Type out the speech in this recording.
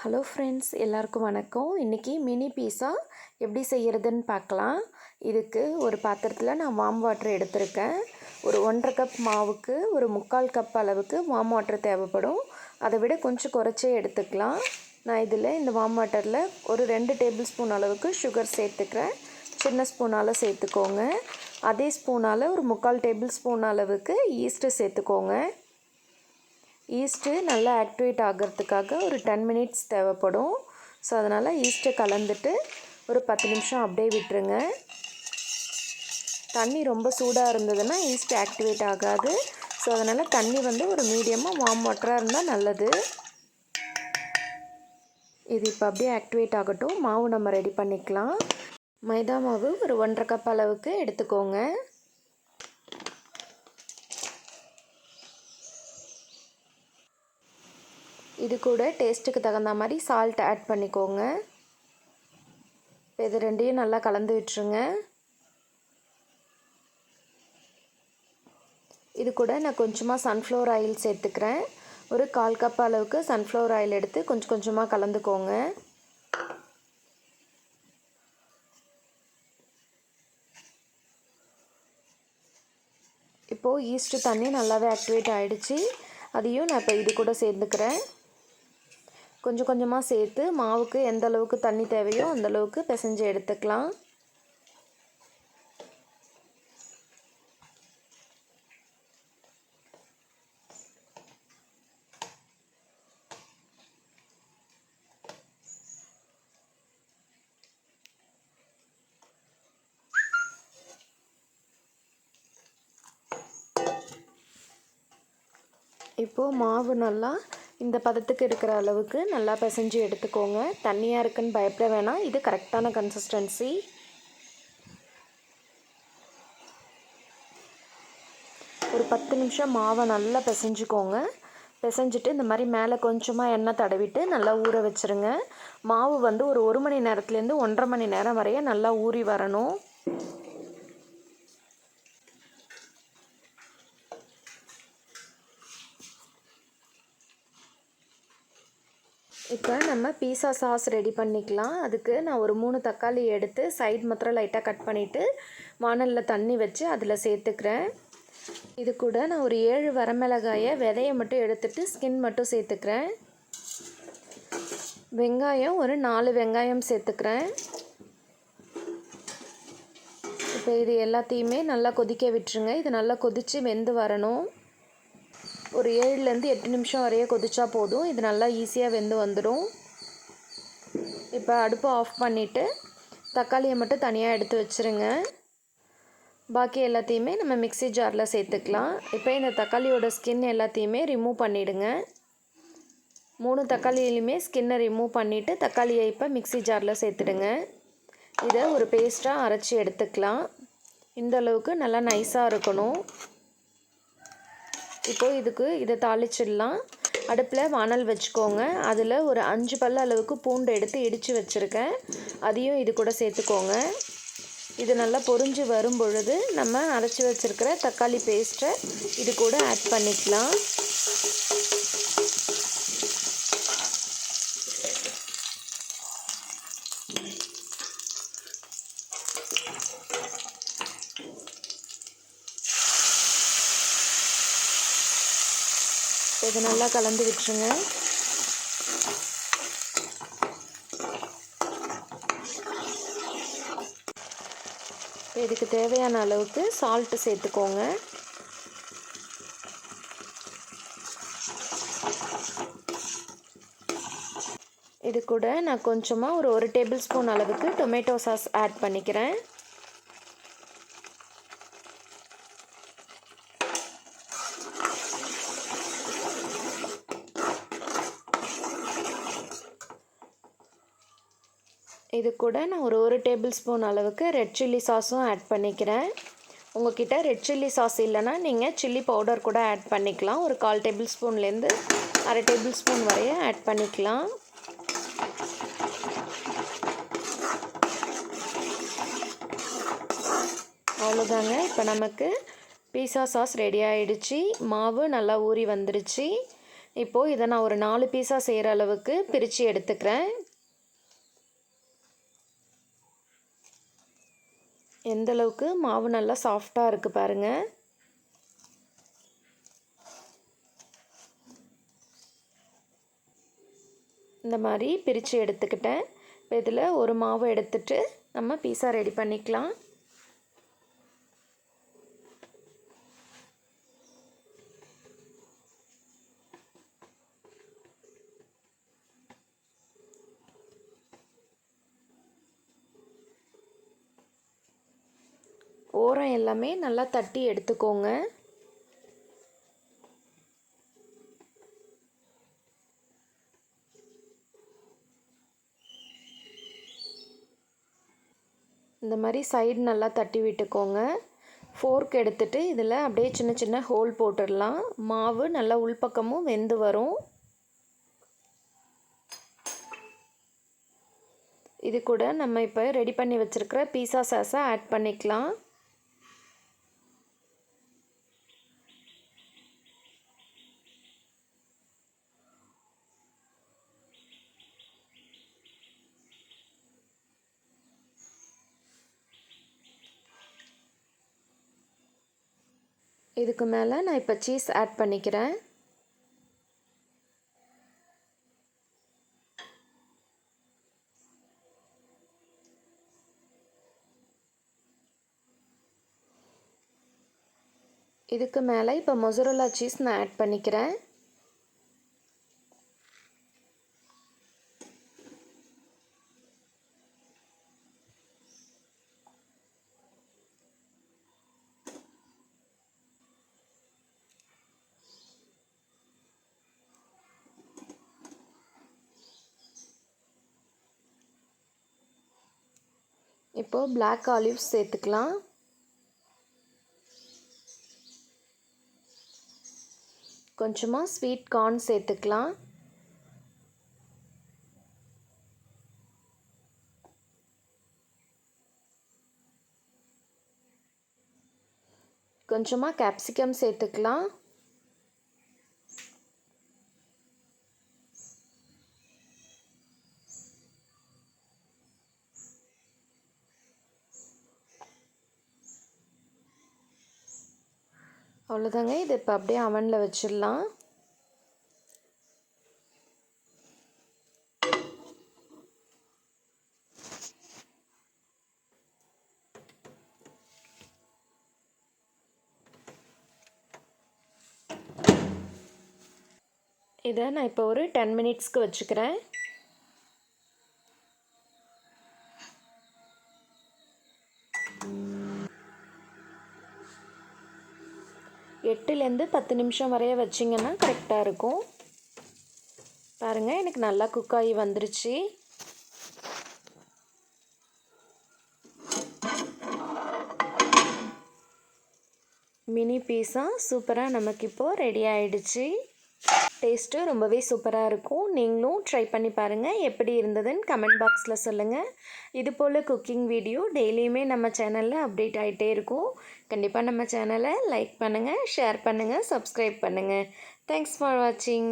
Hello friends, எல்லாருக்கும் வணக்கம். இன்றைக்கி மினி பீஸா எப்படி செய்கிறதுன்னு பார்க்கலாம். இதுக்கு ஒரு பாத்திரத்தில் நான் வார்ம் வாட்டர் எடுத்திருக்கேன். ஒரு 1.5 கப் மாவுக்கு ஒரு 3/4 கப் அளவுக்கு வார்ம் வாட்டர் தேவைப்படும். அதை விட கொஞ்சம் குறைச்சே எடுத்துக்கலாம். நான் இதில் இந்த வார்ம் வாட்டரில் ஒரு 2 டேபிள் ஸ்பூன் அளவுக்கு சுகர் சேர்த்துக்கிறேன். சின்ன ஸ்பூனால் சேர்த்துக்கோங்க. அதே ஸ்பூனால் ஒரு 3/4 டேபிள் ஸ்பூன் அளவுக்கு ஈஸ்ட்டு சேர்த்துக்கோங்க. ஈஸ்ட்டு நல்லா ஆக்டிவேட் ஆகிறதுக்காக ஒரு 10 மினிட்ஸ் தேவைப்படும். ஸோ அதனால் ஈஸ்ட்டை கலந்துட்டு ஒரு 10 நிமிஷம் அப்படியே விட்டுருங்க. தண்ணி ரொம்ப சூடாக இருந்ததுன்னா ஈஸ்ட் ஆக்டிவேட் ஆகாது. ஸோ அதனால் தண்ணி ஒரு மீடியமாக வார்ம் வாட்டராக இருந்தால் நல்லது. இது இப்போ அப்படியே ஆக்டிவேட் ஆகட்டும். மாவு நம்ம ரெடி பண்ணிக்கலாம். மைதா மாவு ஒரு 1.5 கப் அளவுக்கு எடுத்துக்கோங்க. இது கூட டேஸ்ட்டுக்கு தகுந்த மாதிரி சால்ட் ஆட் பண்ணிக்கோங்க. இப்போ இது ரெண்டையும் நல்லா கலந்து விட்டுருங்க. இது கூட நான் கொஞ்சமாக சன்ஃப்ளவர் ஆயில் சேர்த்துக்கிறேன். ஒரு 1/4 கப் அளவுக்கு சன்ஃப்ளவர் ஆயில் எடுத்து கொஞ்சம் கொஞ்சமாக கலந்துக்கோங்க. இப்போது ஈஸ்ட்டு தண்ணி நல்லாவே ஆக்டிவேட் ஆகிடுச்சு. அதையும் நான் இப்போ இது கூட சேர்த்துக்கிறேன். கொஞ்சம் கொஞ்சமாக சேர்த்து மாவுக்கு எந்த அளவுக்கு தண்ணி தேவையோ அந்தளவுக்கு பிசைஞ்சு எடுத்துக்கலாம். இப்போது மாவு நல்லா இந்த பதத்துக்கு இருக்கிற அளவுக்கு நல்லா பிசைஞ்சு எடுத்துக்கோங்க. தண்ணியாக இருக்குன்னு பயப்பட வேணாம். இது கரெக்டான கன்சிஸ்டன்சி. ஒரு 10 நிமிஷம் மாவை நல்லா பிசைஞ்சுக்கோங்க. பிசைஞ்சிட்டு இந்த மாதிரி மேலே கொஞ்சமாக எண்ணெய் தடவிட்டு நல்லா ஊற வச்சுருங்க. மாவு ஒரு 1 மணி நேரத்துலேருந்து 1.5 மணி நேரம் வரைய நல்லா ஊறி வரணும். இப்போ நம்ம பீஸா சாஸ் ரெடி பண்ணிக்கலாம். அதுக்கு நான் ஒரு 3 தக்காளி எடுத்து சைடு மாத்திரம் லைட்டாக கட் பண்ணிவிட்டு வானலில் தண்ணி வச்சு அதில் சேர்த்துக்கிறேன். இது கூட நான் ஒரு 7 வரமிளகாயை விதையை மட்டும் எடுத்துகிட்டு ஸ்கின் மட்டும் சேர்த்துக்கிறேன். வெங்காயம் ஒரு 4 வெங்காயம் சேர்த்துக்கிறேன். இப்போ இது எல்லாத்தையுமே நல்லா கொதிக்க விட்டுருங்க. இது நல்லா கொதித்து வெந்து வரணும். ஒரு 7லேருந்து 8 நிமிஷம் வரைய கொதிச்சா போதும். இது நல்லா ஈஸியாக வெந்து வந்துடும். இப்போ அடுப்பை ஆஃப் பண்ணிவிட்டு தக்காளியை மட்டும் தனியாக எடுத்து வச்சுருங்க. பாக்கி எல்லாத்தையுமே நம்ம மிக்ஸி ஜாரில் சேர்த்துக்கலாம். இப்போ இந்த தக்காளியோட ஸ்கின் எல்லாத்தையுமே ரிமூவ் பண்ணிவிடுங்க. 3 தக்காளியிலையுமே ஸ்கின்னை ரிமூவ் பண்ணிவிட்டு தக்காளியை இப்போ மிக்ஸி ஜாரில் சேர்த்துடுங்க. இதை ஒரு பேஸ்ட்டாக அரைச்சி எடுத்துக்கலாம். இந்த அளவுக்கு நல்லா நைஸாக இருக்கணும். இப்போது இதை தாளிச்சிடலாம். அடுப்பில் வானல் வச்சுக்கோங்க. அதில் ஒரு 5 பல் அளவுக்கு பூண்டு எடுத்து இடித்து வச்சுருக்கேன். அதையும் இது கூட சேர்த்துக்கோங்க. இது நல்லா பொரிஞ்சு வரும் பொழுது நம்ம அரைச்சி வச்சுருக்கிற தக்காளி பேஸ்ட்டை இது கூட ஆட் பண்ணிக்கலாம். இதை நல்லா கலந்து விட்டுருங்க. இதுக்கு தேவையான அளவுக்கு சால்ட்டு சேர்த்துக்கோங்க. இது கூட நான் கொஞ்சமாக ஒரு டேபிள் ஸ்பூன் அளவுக்கு டொமேட்டோ சாஸ் ஆட் பண்ணிக்கிறேன். இது கூட நான் ஒரு டேபிள் ஸ்பூன் அளவுக்கு ரெட் சில்லி சாஸும் ஆட் பண்ணிக்கிறேன். உங்கள்கிட்ட ரெட் சில்லி சாஸ் இல்லைன்னா நீங்கள் சில்லி பவுடர் கூட ஆட் பண்ணிக்கலாம். ஒரு 1/4 டேபிள் ஸ்பூன்லேருந்து 1/2 டேபிள் ஸ்பூன் வரைய ஆட் பண்ணிக்கலாம். அவ்வளோதாங்க. இப்போ நமக்கு பீஸா சாஸ் ரெடி ஆகிடுச்சு. மாவு நல்லா ஊறி வந்துருச்சு. இப்போது இதை நான் ஒரு 4 பீஸாக செய்கிற அளவுக்கு பிரித்து எடுத்துக்கிறேன். எந்தளவுக்கு மாவு நல்லா சாஃப்டாக இருக்குது பாருங்கள். இந்த மாதிரி பிரித்து எடுத்துக்கிட்டேன். இப்போ இதில் ஒரு மாவு எடுத்துட்டு நம்ம பீஸா ரெடி பண்ணிக்கலாம். ஓரம் எல்லாமே நல்லா தட்டி எடுத்துக்கோங்க. இந்த மாதிரி சைடு நல்லா தட்டி விட்டுக்கோங்க. ஃபோர்க் எடுத்துகிட்டு இதில் அப்படியே சின்ன சின்ன ஹோல் போட்டுடலாம். மாவு நல்லா உள்பக்கமும் வெந்து வரும். இது கூட நம்ம இப்போ ரெடி பண்ணி வச்சுருக்கிற பீஸா சாஸை ஆட் பண்ணிக்கலாம். இதுக்கு மேலே நான் இப்போ சீஸ் ஆட் பண்ணிக்கிறேன். இதுக்கு மேலே இப்போ மொசரல்லா சீஸ் நான் ஆட் பண்ணிக்கிறேன். இப்போது பிளாக் ஆலிவ்ஸ் சேர்த்துக்கலாம். கொஞ்சமாக ஸ்வீட் கார்ன் சேர்த்துக்கலாம். கொஞ்சமாக கேப்சிகம் சேர்த்துக்கலாம். அவ்வளோதாங்க. இது இப்போ அப்படியே அவனில் வச்சிடலாம். இதை நான் இப்போ ஒரு 10 மினிட்ஸ்க்கு வச்சுக்கிறேன். எட்டுலேருந்து 10 நிமிஷம் வரைய வச்சிங்கன்னா கரெக்டாக இருக்கும். பாருங்கள், எனக்கு நல்லா குக் ஆகி வந்துருச்சு. மினி பீஸா சூப்பராக நமக்கு இப்போது ரெடி ஆகிடுச்சு. டேஸ்ட்டு ரொம்பவே சூப்பராக இருக்கும். நீங்களும் ட்ரை பண்ணி பாருங்கள். எப்படி இருந்ததுன்னு கமெண்ட் பாக்ஸில் சொல்லுங்கள். இது போல் குக்கிங் வீடியோ டெய்லியுமே நம்ம சேனலில் அப்டேட் ஆகிட்டே இருக்கும். கண்டிப்பாக நம்ம சேனலை லைக் பண்ணுங்கள், ஷேர் பண்ணுங்கள், சப்ஸ்கிரைப் பண்ணுங்கள். தேங்க்ஸ் ஃபார் வாட்சிங்.